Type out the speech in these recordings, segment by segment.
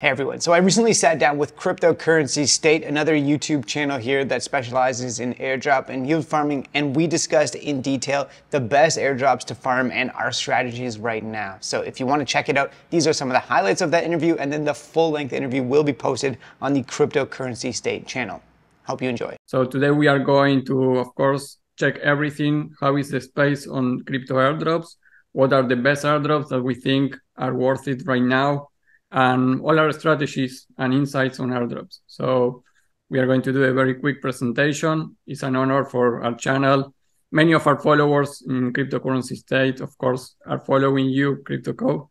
Hey everyone, so I recently sat down with Cryptocurrency State, another YouTube channel here that specializes in airdrop and yield farming, and we discussed in detail the best airdrops to farm and our strategies right now. So if you want to check it out, these are some of the highlights of that interview, and then the full-length interview will be posted on the Cryptocurrency State channel. Hope you enjoy. So today we are going to, of course, check everything. How is the space on crypto airdrops? What are the best airdrops that we think are worth it right now? And all our strategies and insights on airdrops. So we are going to do a very quick presentation. It's an honor for our channel. Many of our followers in Cryptocurrency State, of course, are following you, Crypto Cove.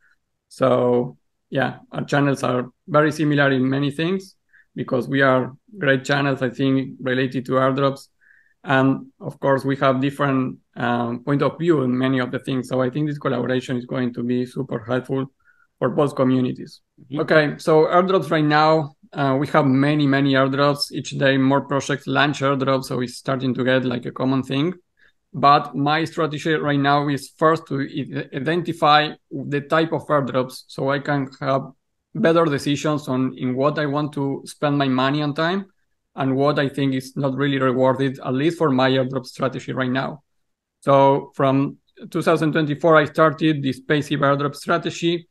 So yeah, our channels are very similar in many things because we are great channels, I think, related to airdrops. And of course, we have different point of view in many of the things. So I think this collaboration is going to be super helpful for both communities. Mm-hmm. Okay, so airdrops right now, we have many airdrops. Each day more projects launch airdrops, so it's starting to get like a common thing. But my strategy right now is first to identify the type of airdrops so I can have better decisions on in what I want to spend my money and time and what I think is not really rewarded, at least for my airdrop strategy right now. So from 2024, I started this passive airdrop strategy.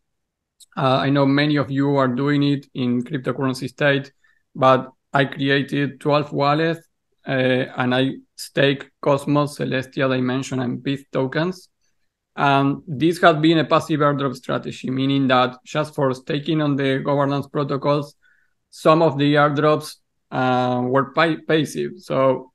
I know many of you are doing it in Cryptocurrency State, but I created 12 wallets and I stake Cosmos, Celestial Dimension, and PIF tokens. This has been a passive airdrop strategy, meaning that just for staking on the governance protocols, some of the airdrops were passive. So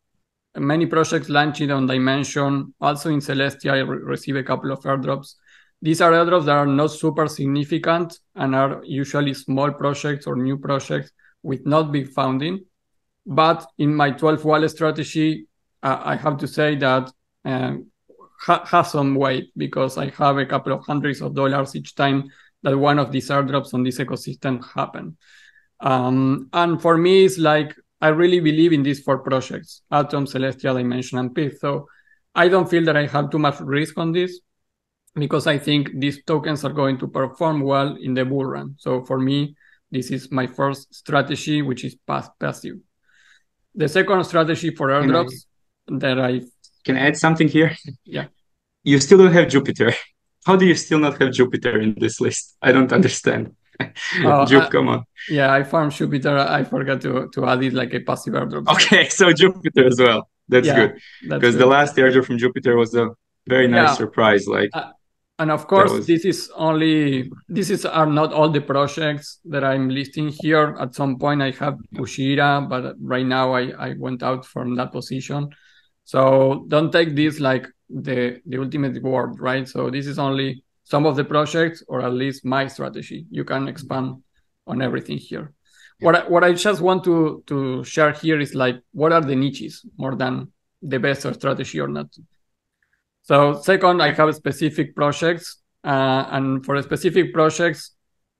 many projects launched on Dimension, also in Celestia, I receive a couple of airdrops. These are airdrops that are not super significant and are usually small projects or new projects with not big funding. But in my 12 wallet strategy, I have to say that has some weight because I have a couple of hundreds of dollars each time that one of these airdrops on this ecosystem happen. And for me, it's like I really believe in these 4 projects: Atom, Celestial, Dimension, and PIF. So I don't feel that I have too much risk on this because I think these tokens are going to perform well in the bull run. So for me, this is my first strategy, which is passive. The second strategy for airdrops that I can I add something here? Yeah. You still don't have Jupiter. How do you still not have Jupiter in this list? I don't understand. Come on. Yeah, I farmed Jupiter. I forgot to add it like a passive airdrop. Okay, so Jupiter as well. That's good. Because the last airdrop from Jupiter was a very nice surprise. And of course, these are not all the projects that I'm listing here. At some point, I have Ushira, but right now I went out from that position. So don't take this like the ultimate word, right? So this is only some of the projects, or at least my strategy. You can expand on everything here. Yeah. What I just want to share here is like, what are the niches more than the best strategy or not? So second, I have specific projects, and for specific projects,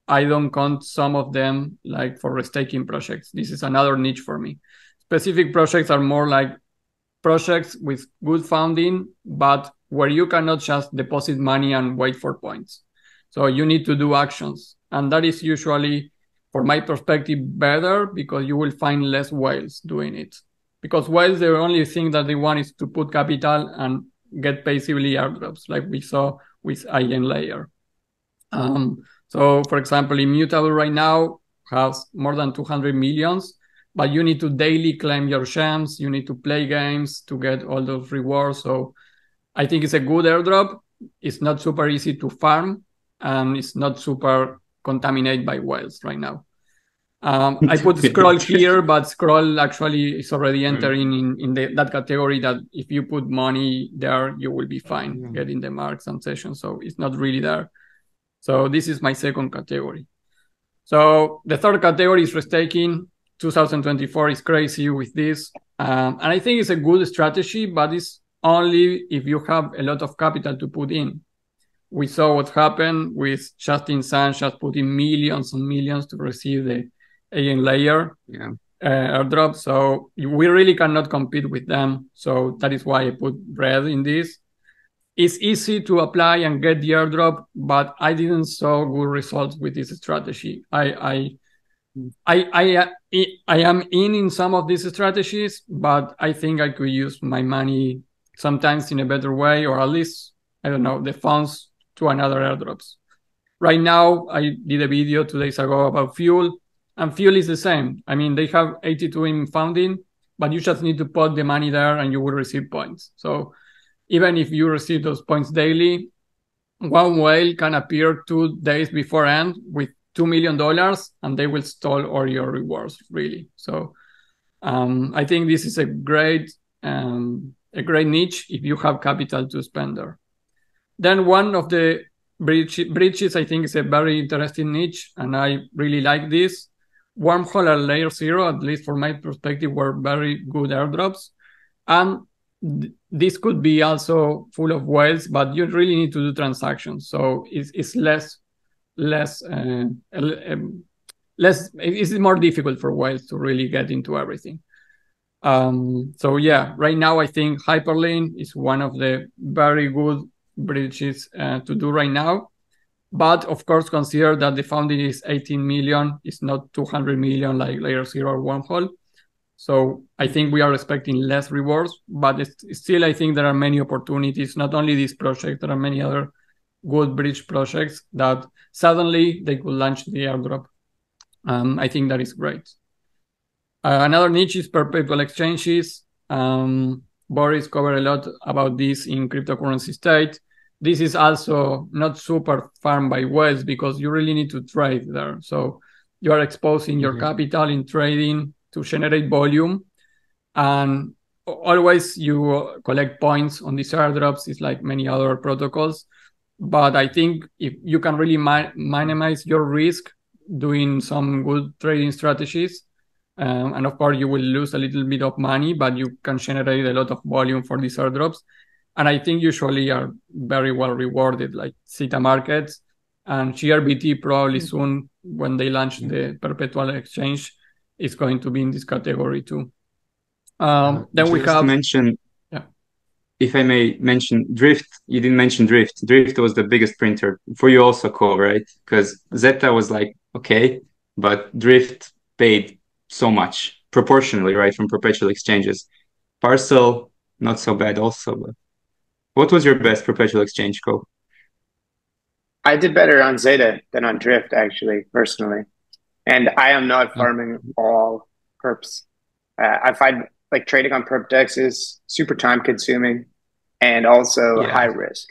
I don't count some of them like for restaking projects. This is another niche for me. Specific projects are more like projects with good funding, but where you cannot just deposit money and wait for points. So you need to do actions. And that is usually, from my perspective, better because you will find less whales doing it. Because whales, the only thing that they want is to put capital and get passively airdrops, like we saw with Eigenlayer. So, for example, Immutable right now has more than 200 millions, but you need to daily claim your gems. You need to play games to get all those rewards. So I think it's a good airdrop. It's not super easy to farm, and it's not super contaminated by whales right now. I put Scroll here, but Scroll actually is already entering in that category that if you put money there, you will be fine getting the marks and sessions. So it's not really there. So this is my second category. So the third category is restaking. 2024 is crazy with this. And I think it's a good strategy, but it's only if you have a lot of capital to put in. We saw what happened with Justin Sun just putting millions and millions to receive the Eigenlayer airdrop. So we really cannot compete with them. So that is why I put red in this. It's easy to apply and get the airdrop, but I didn't saw good results with this strategy. I I am in some of these strategies, but I think I could use my money sometimes in a better way, or at least, I don't know, the funds to another airdrops. Right now, I did a video 2 days ago about Fuel, and Fuel is the same. I mean, they have 82 in funding, but you just need to put the money there and you will receive points. So even if you receive those points daily, one whale can appear 2 days before end with $2 million and they will stall all your rewards, really. So I think this is a great niche if you have capital to spend there. Then one of the bridges, I think, is a very interesting niche, and I really like this. Wormhole and Layer Zero, at least from my perspective, were very good airdrops. And this could be also full of whales, but you really need to do transactions. So it's it's more difficult for whales to really get into everything. So yeah, right now I think Hyperlink is one of the very good bridges to do right now. But of course, consider that the funding is 18 million, it's not 200 million like Layer Zero or Wormhole. So I think we are expecting less rewards, but still I think there are many opportunities, not only this project, there are many other good bridge projects that suddenly they could launch the airdrop. I think that is great. Another niche is perpetual exchanges. Boris covered a lot about this in cryptocurrency state. This is also not super farmed by whales because you really need to trade there. So you are exposing your capital in trading to generate volume. And always you collect points on these airdrops. It's like many other protocols. But I think if you can really minimize your risk doing some good trading strategies, and of course you will lose a little bit of money, but you can generate a lot of volume for these airdrops. And I think usually are very well rewarded, like Zeta Markets and GRBT probably soon when they launch the perpetual exchange is going to be in this category too. Then we have mention, if I may mention Drift. You didn't mention Drift. Drift was the biggest printer for you also, Cove, right? Because Zeta was like okay, but Drift paid so much proportionally, right, from perpetual exchanges. Parcel not so bad also, but what was your best perpetual exchange, Cove? I did better on Zeta than on Drift, actually, personally. And I am not farming all perps. I find like trading on perp decks is super time consuming and also high risk.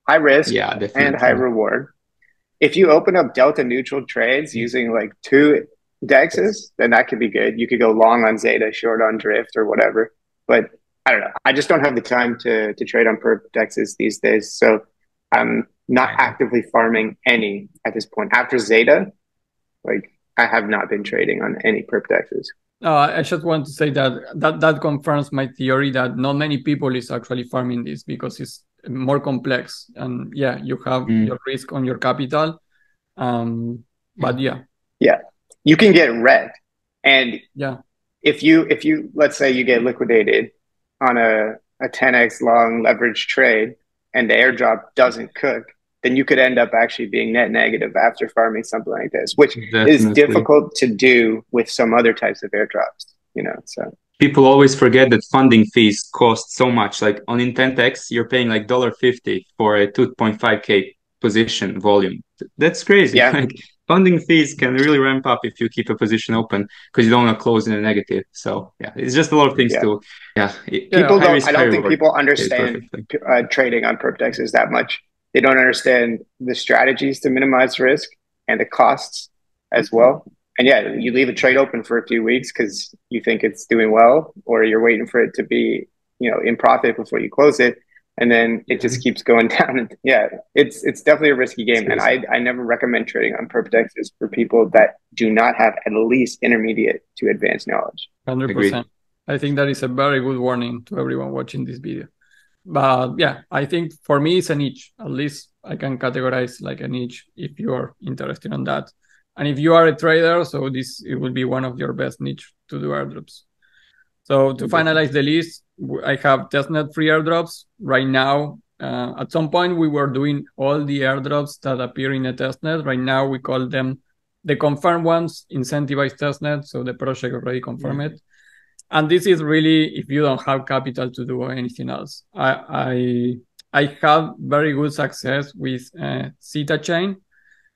High risk and high reward. If you open up delta neutral trades using like 2 dexes, then that could be good. You could go long on Zeta, short on Drift or whatever. But I don't know. I just don't have the time to trade on perp dexes these days. So I'm not actively farming any at this point. After Zeta, like I have not been trading on any perp dexes. I just want to say that confirms my theory that not many people is actually farming this because it's more complex. And yeah, you have your risk on your capital. But yeah. Yeah. You can get wrecked. And if you let's say you get liquidated on a 10x long leverage trade and the airdrop doesn't cook, then you could end up actually being net negative after farming something like this, which is difficult to do with some other types of airdrops, you know. So people always forget that funding fees cost so much. Like on Intentex, you're paying like $1.50 for a 2.5K position volume. That's crazy. Yeah. Like funding fees can really ramp up if you keep a position open because you don't want to close in a negative. So yeah, it's just a lot of things to people don't. I don't think people understand trading on perp dexes that much. They don't understand the strategies to minimize risk and the costs as well. And yeah, you leave a trade open for a few weeks because you think it's doing well, or you're waiting for it to be, you know, in profit before you close it. And then it just keeps going down. And yeah, it's definitely a risky game. And I never recommend trading on perp dexes for people that do not have at least intermediate to advanced knowledge. 100%. Agreed. I think that is a very good warning to everyone watching this video. But yeah, I think for me it's a niche. At least I can categorize like a niche if you are interested in that. And if you are a trader, so it will be one of your best niche to do airdrops. So to finalize the list, I have testnet free airdrops right now. At some point we were doing all the airdrops that appear in a testnet. Right now we call them The confirmed ones incentivize testnet, so the project already confirmed it. And this is really if you don't have capital to do anything else. I have very good success with Zeta chain,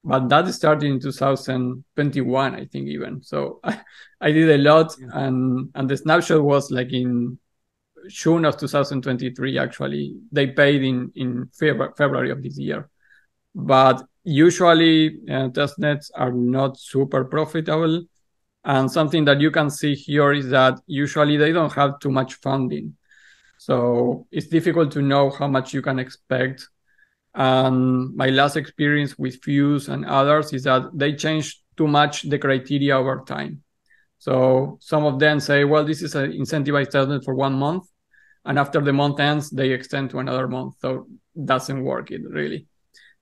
but that started in 2021, I think even. So I did a lot, and the snapshot was like in June of 2023. Actually, they paid in February of this year. But usually testnets are not super profitable. And something that you can see here is that usually they don't have too much funding. So it's difficult to know how much you can expect. And my last experience with Fuse and others is that they change too much the criteria over time. So some of them say, well, this is an incentivized testnet for 1 month. And after the month ends, they extend to another month. So it doesn't work it really.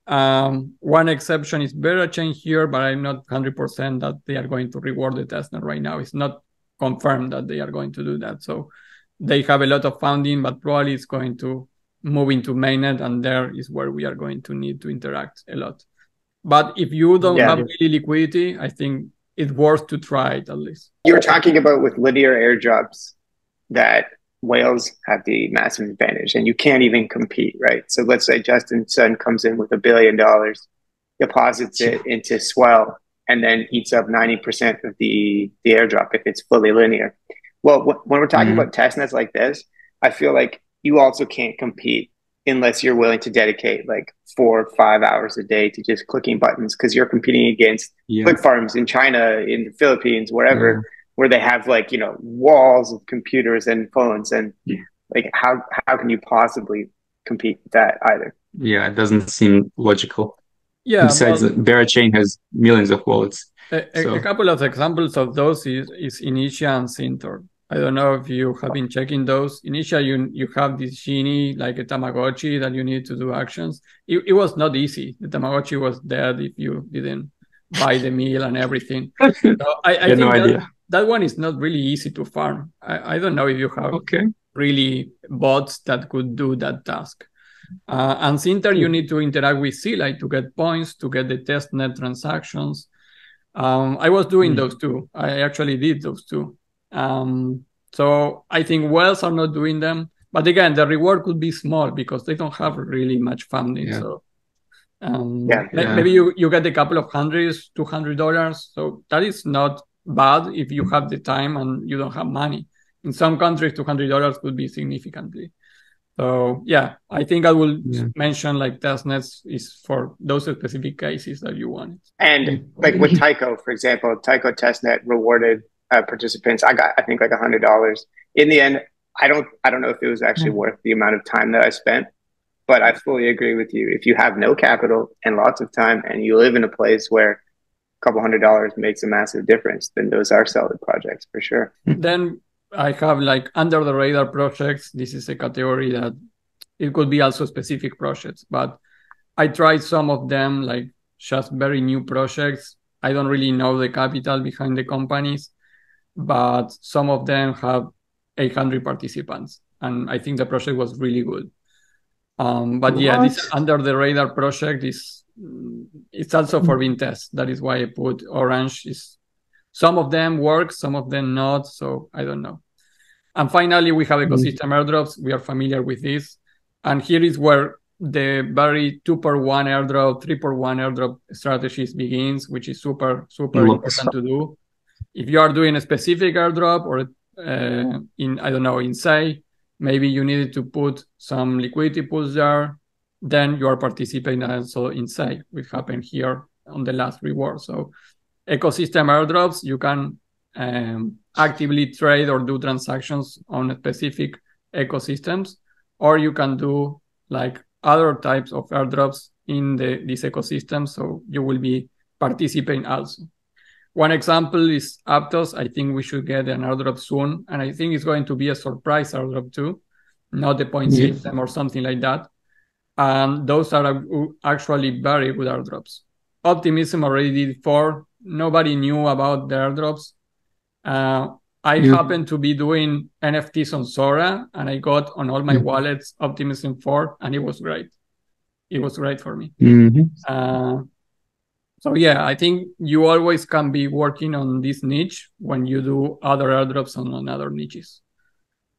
One exception is Chain here, but I'm not 100% that they are going to reward the testnet right now. It's not confirmed that they are going to do that. So they have a lot of funding, but probably it's going to move into mainnet, and there is where we are going to need to interact a lot. But if you don't have really liquidity, I think it's worth to try it at least. You were talking about with linear airdrops that whales have the massive advantage and you can't even compete, right? So let's say Justin Sun comes in with $1 billion, deposits it into Swell, and then eats up 90% of the airdrop if it's fully linear. Well, when we're talking about testnets like this, I feel like you also can't compete unless you're willing to dedicate like 4 or 5 hours a day to just clicking buttons, because you're competing against click farms in China, in the Philippines, wherever, where they have like, you know, walls of computers and phones, and like how can you possibly compete with that either? Yeah, it doesn't seem logical. Yeah. Besides, Chain has millions of wallets. A couple of examples of those is Initia and Sintor. I don't know if you have been checking those. Initia, you have this genie, like a Tamagotchi, that you need to do actions. It was not easy. The Tamagotchi was dead if you didn't buy the meal and everything. So I think no idea. That one is not really easy to farm. I don't know if you have really bots that could do that task. And Sinter, you need to interact with C-Lite to get points, to get the testnet transactions. I was doing those too. I actually did those too. So I think whales are not doing them. But again, the reward could be small because they don't have really much funding. So maybe you get a couple of hundreds, $200. So that is not bad if you have the time and you don't have money. In some countries, $200 could be significantly. So yeah, I think I will mention like testnets is for those specific cases that you want. And like with Tyco, for example, Tyco testnet rewarded participants. I think like $100. In the end, I don't know if it was actually worth the amount of time that I spent, but I fully agree with you. If you have no capital and lots of time and you live in a place where couple $100 makes a massive difference, then those are solid projects for sure. Then I have like under the radar projects. This is a category that it could be also specific projects, but I tried some of them, like just very new projects. I don't really know the capital behind the companies, but some of them have 800 participants, and I think the project was really good. But yeah, this under the radar project it's also for Vintest. That is why I put orange. Some of them work, some of them not. So I don't know. And finally, we have ecosystem airdrops. We are familiar with this. And here is where the very 2-per-1 airdrop, 3-per-1 airdrop strategies begins, which is super important to do. If you are doing a specific airdrop or in Say, maybe you needed to put some liquidity pools there, then you are participating also in Say, which happened here on the last reward. So ecosystem airdrops, you can actively trade or do transactions on specific ecosystems, or you can do like other types of airdrops in this ecosystem. So you will be participating also. One example is Aptos. I think we should get an airdrop soon. And I think it's going to be a surprise airdrop too, not a point system or something like that. And those are actually very good airdrops. Optimism already did 4. Nobody knew about the airdrops. I happened to be doing NFTs on Sora, and I got on all my wallets Optimism 4, and it was great. It was great for me. So yeah, I think you always can be working on this niche when you do other airdrops on other niches.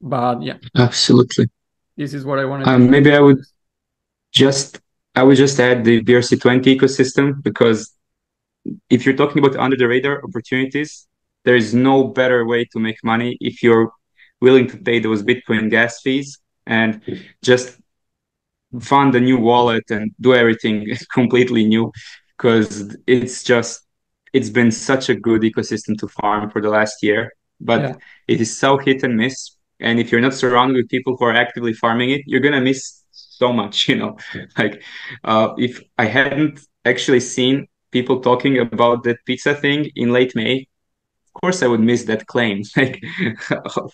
But yeah, Absolutely. this is what I wanted to Maybe share. just I would just add the BRC20 ecosystem, because if you're talking about under the radar opportunities, there is no better way to make money if you're willing to pay those Bitcoin gas fees and just fund a new wallet and do everything completely new, because it's been such a good ecosystem to farm for the last year, but Yeah. it is so hit and miss. And if you're not surrounded with people who are actively farming it, you're gonna miss so much, like if I hadn't actually seen people talking about that pizza thing in late May, of course I would miss that claim. Like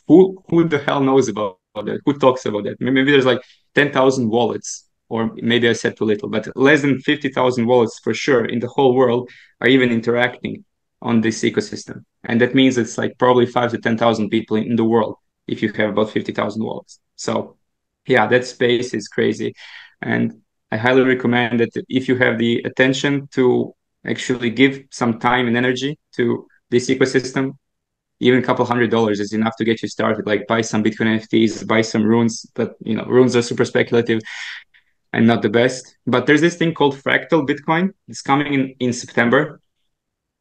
who the hell knows about that? Who talks about that? Maybe there's like 10,000 wallets, or maybe I said too little, but less than 50,000 wallets for sure in the whole world are even interacting on this ecosystem. And that means it's like probably 5 to 10,000 people in the world if you have about 50,000 wallets. So yeah, that space is crazy. And I highly recommend that if you have the attention to actually give some time and energy to this ecosystem, even a couple $100 is enough to get you started. Like buy some Bitcoin NFTs, buy some runes, but runes are super speculative and not the best. But there's this thing called fractal Bitcoin. It's coming in September.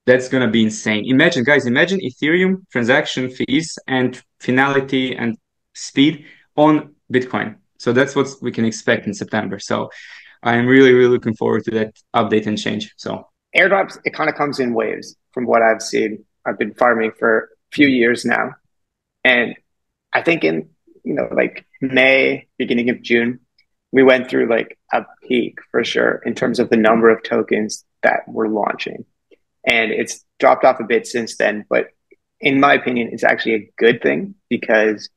That's going to be insane. Imagine, guys, imagine Ethereum transaction fees and finality and speed on Bitcoin. So that's what we can expect in September. So I'm really, really looking forward to that update and change. So airdrops, it kind of comes in waves from what I've seen. I've been farming for a few years now. And I think in, like May, beginning of June, we went through like a peak for sure in terms of the number of tokens that were launching. And it's dropped off a bit since then. But in my opinion, it's actually a good thing because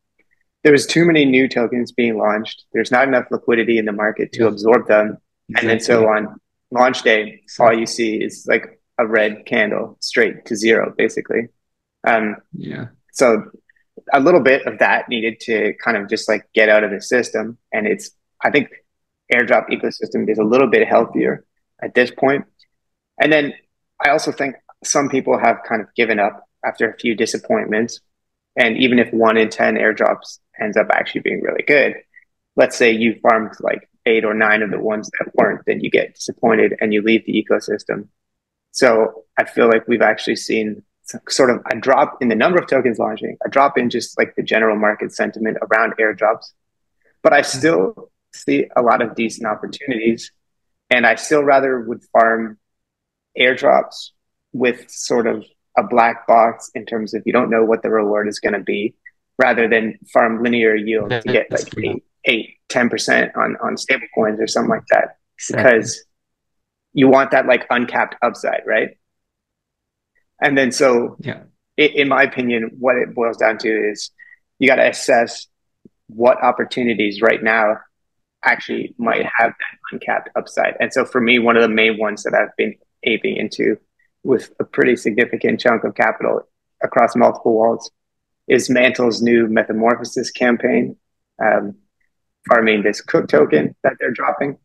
there was too many new tokens being launched. There's not enough liquidity in the market to absorb them. Exactly. And then so on launch day, all you see is like a red candle straight to zero, basically. So a little bit of that needed to kind of just like get out of the system. And I think airdrop ecosystem is a little bit healthier at this point. And then I also think some people have kind of given up after a few disappointments. And even if 1 in 10 airdrops ends up actually being really good, let's say you farmed like 8 or 9 of the ones that weren't, then you get disappointed and you leave the ecosystem. So I feel like we've actually seen sort of a drop in the number of tokens launching, a drop in just like the general market sentiment around airdrops. But I still see a lot of decent opportunities. And I still rather would farm airdrops with sort of a black box in terms of you don't know what the reward is going to be, rather than farm linear yield to get like 10% on stable coins or something like that. Exactly. Because you want that like uncapped upside, right? And then so in my opinion, what it boils down to is you got to assess what opportunities right now actually might have that uncapped upside. And so for me, one of the main ones that I've been aping into with a pretty significant chunk of capital across multiple wallets is Mantle's new Metamorphosis campaign, farming this Cook token that they're dropping.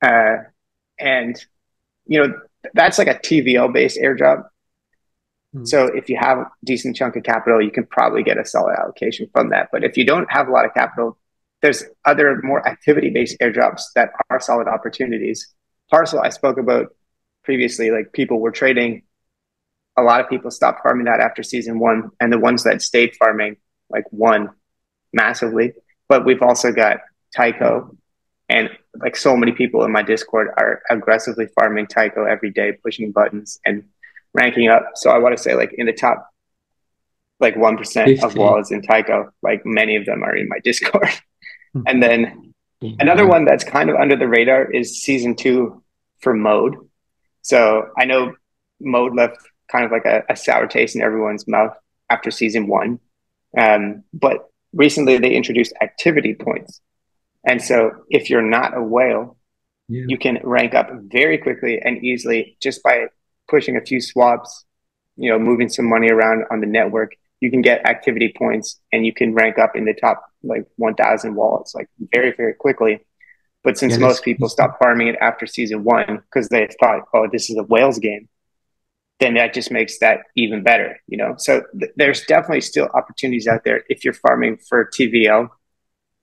And, that's like a TVL based airdrop. So if you have a decent chunk of capital, you can probably get a solid allocation from that. But if you don't have a lot of capital, there's other more activity-based airdrops that are solid opportunities. Parcel I spoke about previously, like people were trading. A lot of people stopped farming that after season 1, and the ones that stayed farming like won massively. But we've also got Tyco, and like so many people in my Discord are aggressively farming Tyco every day, pushing buttons and ranking up. So I want to say like in the top like 1% of wallets in Tyco, like many of them are in my Discord. And then another one that's kind of under the radar is season 2 for Mode. So I know Mode left kind of like a sour taste in everyone's mouth after season 1. But recently they introduced activity points. And so if you're not a whale, you can rank up very quickly and easily just by pushing a few swaps, moving some money around on the network. You can get activity points and you can rank up in the top like 1,000 wallets like very, very quickly. But since most people stopped farming it after season 1 because they thought, oh, this is a whales game, then that just makes that even better, you know? So there's definitely still opportunities out there if you're farming for TVL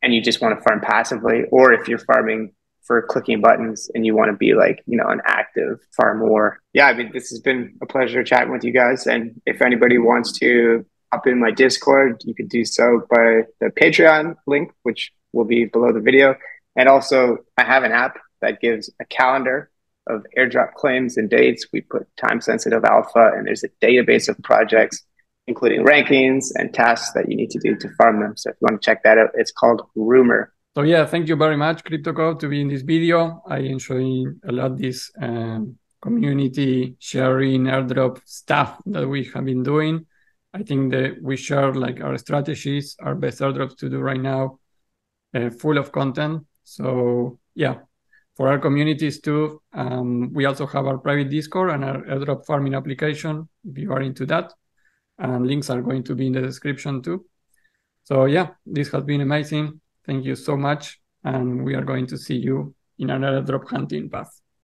and you just want to farm passively, or if you're farming for clicking buttons and you want to be like, you know, an active farmer. Yeah, I mean, this has been a pleasure chatting with you guys. And if anybody wants to hop in my Discord, you could do so by the Patreon link, which will be below the video. And also, I have an app that gives a calendar of airdrop claims and dates. We put time-sensitive alpha, and there's a database of projects, including rankings and tasks that you need to do to farm them. So if you want to check that out, it's called Rumor. So yeah, thank you very much, Cove, to be in this video. I enjoy a lot this community sharing airdrop stuff that we have been doing. I think that we share like our strategies, our best airdrops to do right now, full of content. So yeah, for our communities too, we also have our private Discord and our airdrop farming application if you are into that. And links are going to be in the description too. So yeah, this has been amazing. Thank you so much. And we are going to see you in another drop hunting path.